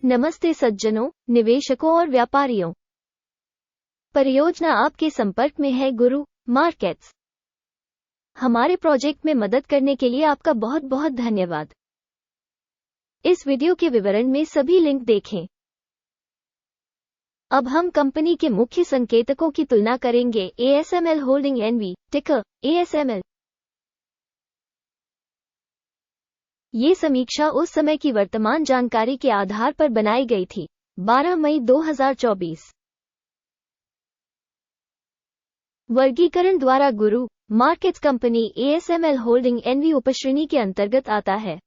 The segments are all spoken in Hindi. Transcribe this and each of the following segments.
नमस्ते सज्जनों, निवेशकों और व्यापारियों। परियोजना आपके संपर्क में है गुरु मार्केट्स। हमारे प्रोजेक्ट में मदद करने के लिए आपका बहुत बहुत धन्यवाद। इस वीडियो के विवरण में सभी लिंक देखें। अब हम कंपनी के मुख्य संकेतकों की तुलना करेंगे। ASML होल्डिंग NV, टिकर ASML। ये समीक्षा उस समय की वर्तमान जानकारी के आधार पर बनाई गई थी, 12 मई 2024। वर्गीकरण द्वारा गुरु markets company ASML holding NV उपश्रेणी के अंतर्गत आता है।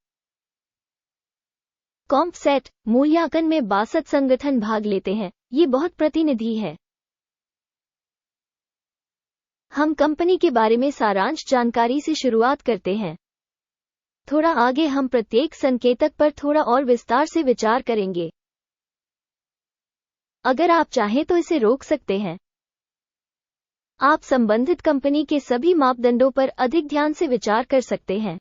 कॉम्प सेट मूल्यांकन में 62 संगठन भाग लेते हैं। ये बहुत प्रतिनिधि है। हम कंपनी के बारे में सारांश जानकारी से शुरुआत करते हैं। थोड़ा आगे हम प्रत्येक संकेतक पर थोड़ा और विस्तार से विचार करेंगे। अगर आप चाहें तो इसे रोक सकते हैं। आप संबंधित कंपनी के सभी मापदंडों पर अधिक ध्यान से विचार कर सकते हैं।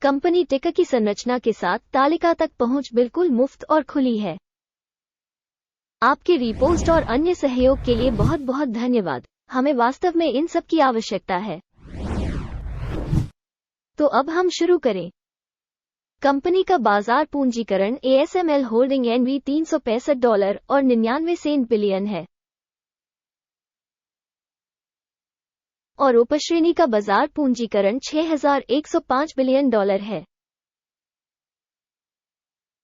कंपनी टिकर की संरचना के साथ तालिका तक पहुंच बिल्कुल मुफ्त और खुली है। आपके रिपोस्ट और अन्य सहयोग के लिए बहुत बहुत धन्यवाद। हमें वास्तव में इन सब की आवश्यकता है। तो अब हम शुरू करें। कंपनी का बाजार पूंजीकरण ASML होल्डिंग NV $365 और 99 बिलियन है और उपश्रेणी का बाजार पूंजीकरण $6105 बिलियन है।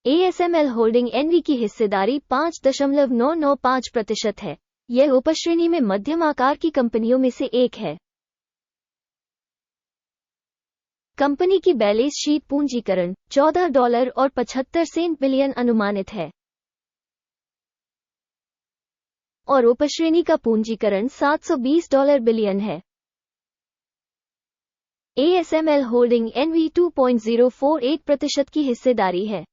ASML होल्डिंग NV की हिस्सेदारी 5.995% है। यह उपश्रेणी में मध्यम आकार की कंपनियों में से एक है। कंपनी की बैलेंस शीट पूंजीकरण $14.75 बिलियन अनुमानित है और उपश्रेणी का पूंजीकरण $720 बिलियन है। ASML होल्डिंग NV 2.048% की हिस्सेदारी है।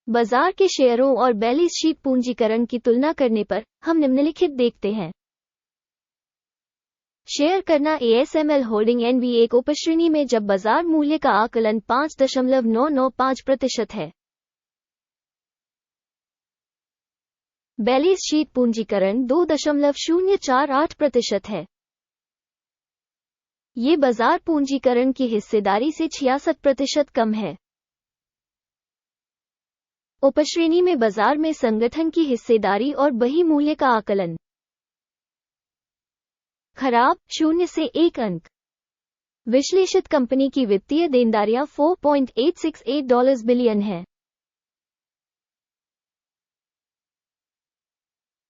बाजार के शेयरों और बैलेंस शीट पूंजीकरण की तुलना करने पर हम निम्नलिखित देखते हैं। शेयर करना ASML होल्डिंग NV एक उपश्रेणी में जब बाजार मूल्य का आकलन 5.995% है। बैलेंस शीट पूंजीकरण 2.048% है। ये बाजार पूंजीकरण की हिस्सेदारी से 66% कम है। उपश्रेणी में बाजार में संगठन की हिस्सेदारी और बही मूल्य का आकलन खराब 0 से 1 अंक। विश्लेषित कंपनी की वित्तीय देनदारियां $4.868 बिलियन है।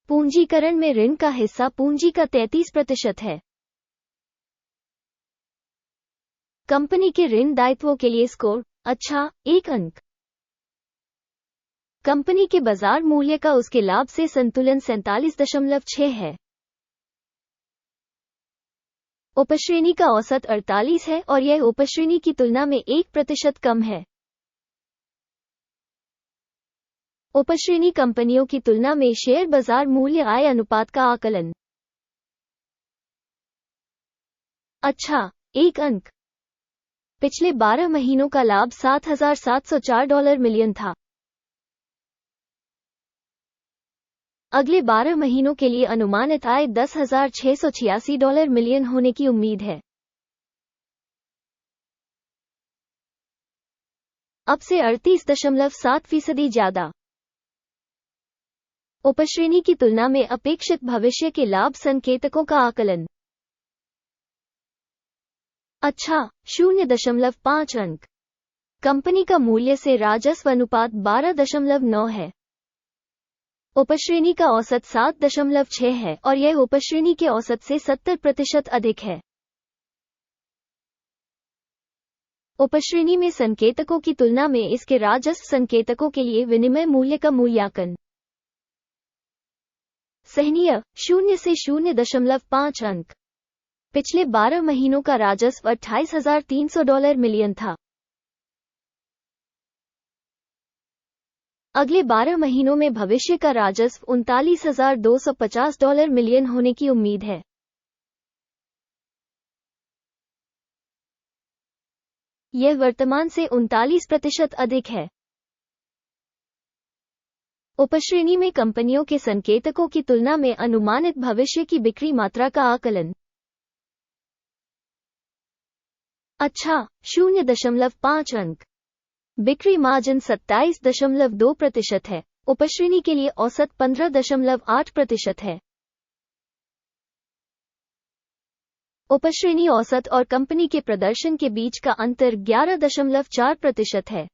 पूंजीकरण में ऋण का हिस्सा पूंजी का 33% है। कंपनी के ऋण दायित्वों के लिए स्कोर अच्छा 1 अंक। कंपनी के बाजार मूल्य का उसके लाभ से संतुलन 47.6 है। उपश्रेणी का औसत 48 है और यह उपश्रेणी की तुलना में 1% कम है। उपश्रेणी कंपनियों की तुलना में शेयर बाजार मूल्य आय अनुपात का आकलन अच्छा 1 अंक। पिछले 12 महीनों का लाभ $7,704 मिलियन था। अगले 12 महीनों के लिए अनुमानित आय $10,686 मिलियन होने की उम्मीद है। अब से 38.7% ज्यादा। उपश्रेणी की तुलना में अपेक्षित भविष्य के लाभ संकेतकों का आकलन अच्छा 0.5 अंक। कंपनी का मूल्य से राजस्व अनुपात 12.9 है। उपश्रेणी का औसत 7.6 है और यह उपश्रेणी के औसत से 70% अधिक है। उपश्रेणी में संकेतकों की तुलना में इसके राजस्व संकेतकों के लिए विनिमय मूल्य का मूल्यांकन सहनीय 0 से 0.5 अंक। पिछले 12 महीनों का राजस्व $28,300 मिलियन था। अगले 12 महीनों में भविष्य का राजस्व $39,250 मिलियन होने की उम्मीद है। यह वर्तमान से 39% अधिक है। उपश्रेणी में कंपनियों के संकेतकों की तुलना में अनुमानित भविष्य की बिक्री मात्रा का आकलन। अच्छा, 0.5 अंक। बिक्री मार्जिन 27.2% है। उपश्रेणी के लिए औसत 15.8% है। उपश्रेणी औसत और कंपनी के प्रदर्शन के बीच का अंतर 11.4% है।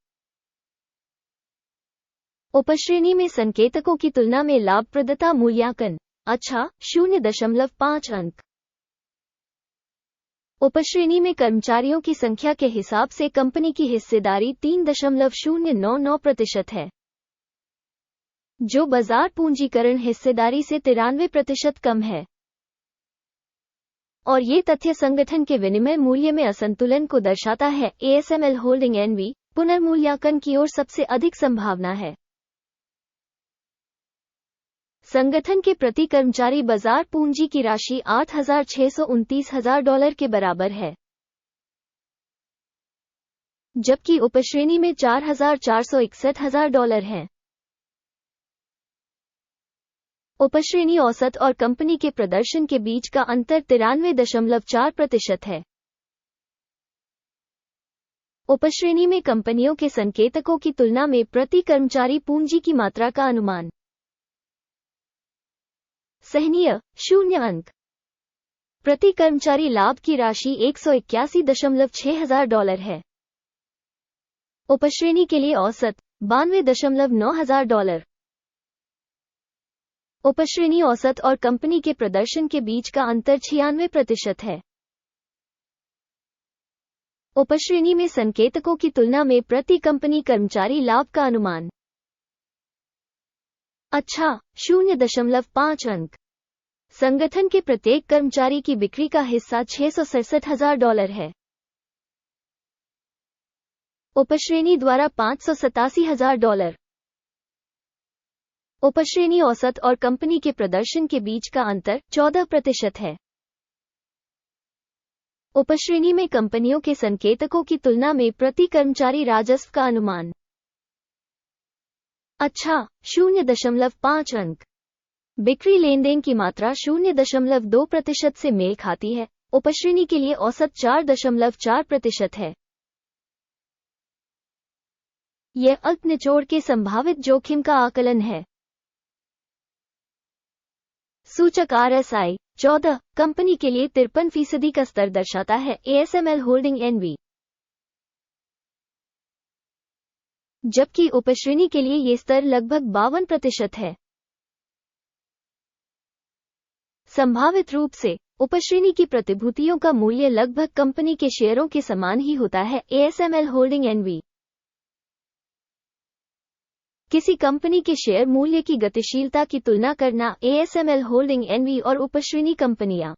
उपश्रेणी में संकेतकों की तुलना में लाभप्रदता मूल्यांकन। अच्छा, 0.5 अंक। उपश्रेणी में कर्मचारियों की संख्या के हिसाब से कंपनी की हिस्सेदारी 3.099% है, जो बाजार पूंजीकरण हिस्सेदारी से 93% कम है। और ये तथ्य संगठन के विनिमय मूल्य में असंतुलन को दर्शाता है। ASML होल्डिंग NV पुनर्मूल्यांकन की ओर सबसे अधिक संभावना है। संगठन के प्रति कर्मचारी बाजार पूंजी की राशि $8,629,000 के बराबर है, जबकि उपश्रेणी में $4,461,000 है। उपश्रेणी औसत और कंपनी के प्रदर्शन के बीच का अंतर 93.4% है। उपश्रेणी में कंपनियों के संकेतकों की तुलना में प्रति कर्मचारी पूंजी की मात्रा का अनुमान। सहनीय, 0 अंक। प्रति कर्मचारी लाभ की राशि $181,600 है। उपश्रेणी के लिए औसत $92,900। उपश्रेणी औसत और कंपनी के प्रदर्शन के बीच का अंतर 96% है। उपश्रेणी में संकेतकों की तुलना में प्रति कंपनी कर्मचारी लाभ का अनुमान। अच्छा, 0.5 अंक। संगठन के प्रत्येक कर्मचारी की बिक्री का हिस्सा $667,000 है। उपश्रेणी द्वारा $587,000। उपश्रेणी औसत और कंपनी के प्रदर्शन के बीच का अंतर 14% है। उपश्रेणी में कंपनियों के संकेतकों की तुलना में प्रति कर्मचारी राजस्व का अनुमान। अच्छा, 0.5 अंक। बिक्री लेनदेन की मात्रा 0.2% से मेल खाती है। उपश्रेणी के लिए औसत 4.4% है। यह अल्प निचोड़ के संभावित जोखिम का आकलन है। सूचक RSI 14 कंपनी के लिए 53% का स्तर दर्शाता है। ASML होल्डिंग NV, जबकि उपश्रेणी के लिए यह स्तर लगभग 52% है। संभावित रूप से उपश्रेणी की प्रतिभूतियों का मूल्य लगभग कंपनी के शेयरों के समान ही होता है। ASML होल्डिंग NV, किसी कंपनी के शेयर मूल्य की गतिशीलता की तुलना करना। ASML होल्डिंग NV और उपश्रेणी कंपनियां।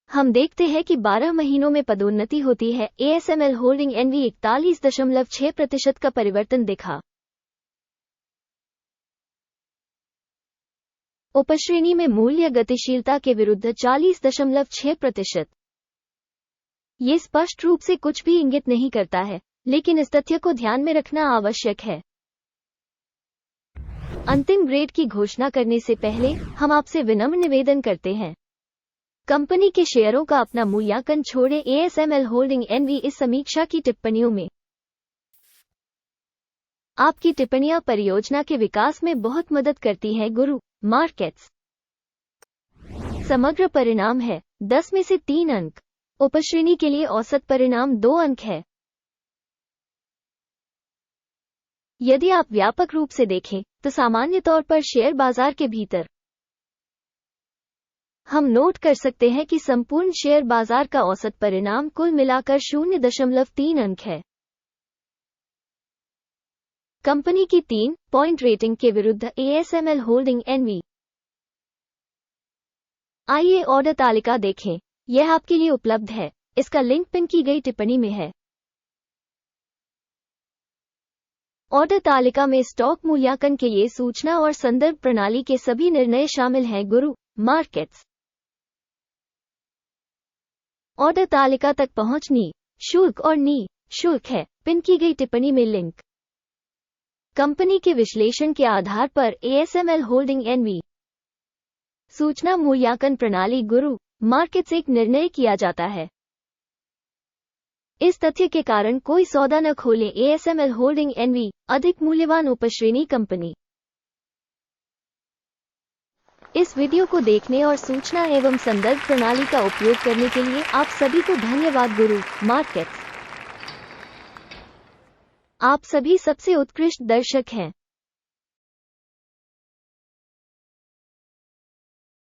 हम देखते हैं कि 12 महीनों में पदोन्नति होती है। ASML होल्डिंग NV 41.6% का परिवर्तन दिखा। उपश्रेणी में मूल्य गतिशीलता के विरुद्ध 40.6%। ये स्पष्ट रूप से कुछ भी इंगित नहीं करता है, लेकिन इस तथ्य को ध्यान में रखना आवश्यक है। अंतिम ग्रेड की घोषणा करने से पहले हम आपसे विनम्र निवेदन करते हैं, कंपनी के शेयरों का अपना मूल्यांकन छोड़ें। ASML होल्डिंग NV इस समीक्षा की टिप्पणियों में आपकी टिप्पणियां परियोजना के विकास में बहुत मदद करती हैं। गुरु मार्केट्स समग्र परिणाम है 10 में से 3 अंक। उपश्रेणी के लिए औसत परिणाम 2 अंक है। यदि आप व्यापक रूप से देखें तो सामान्य तौर पर शेयर बाजार के भीतर हम नोट कर सकते हैं कि संपूर्ण शेयर बाजार का औसत परिणाम कुल मिलाकर 0.3 अंक है। कंपनी की 3 पॉइंट रेटिंग के विरुद्ध ASML होल्डिंग NV। आइए ऑर्डर तालिका देखें, यह आपके लिए उपलब्ध है। इसका लिंक पिन की गई टिप्पणी में है। ऑर्डर तालिका में स्टॉक मूल्यांकन के लिए सूचना और संदर्भ प्रणाली के सभी निर्णय शामिल हैं। गुरु मार्केट्स ऑर्डर तालिका तक पहुंचनी शुल्क और नी शुल्क है। पिन की गई टिप्पणी में लिंक। कंपनी के विश्लेषण के आधार पर ASML होल्डिंग NV सूचना मूल्यांकन प्रणाली गुरु मार्केट्स एक निर्णय किया जाता है। इस तथ्य के कारण कोई सौदा न खोलें। ASML होल्डिंग NV अधिक मूल्यवान उपश्रेणी कंपनी। इस वीडियो को देखने और सूचना एवं संदर्भ प्रणाली का उपयोग करने के लिए आप सभी को धन्यवाद। गुरु मार्केट्स आप सभी सबसे उत्कृष्ट दर्शक हैं।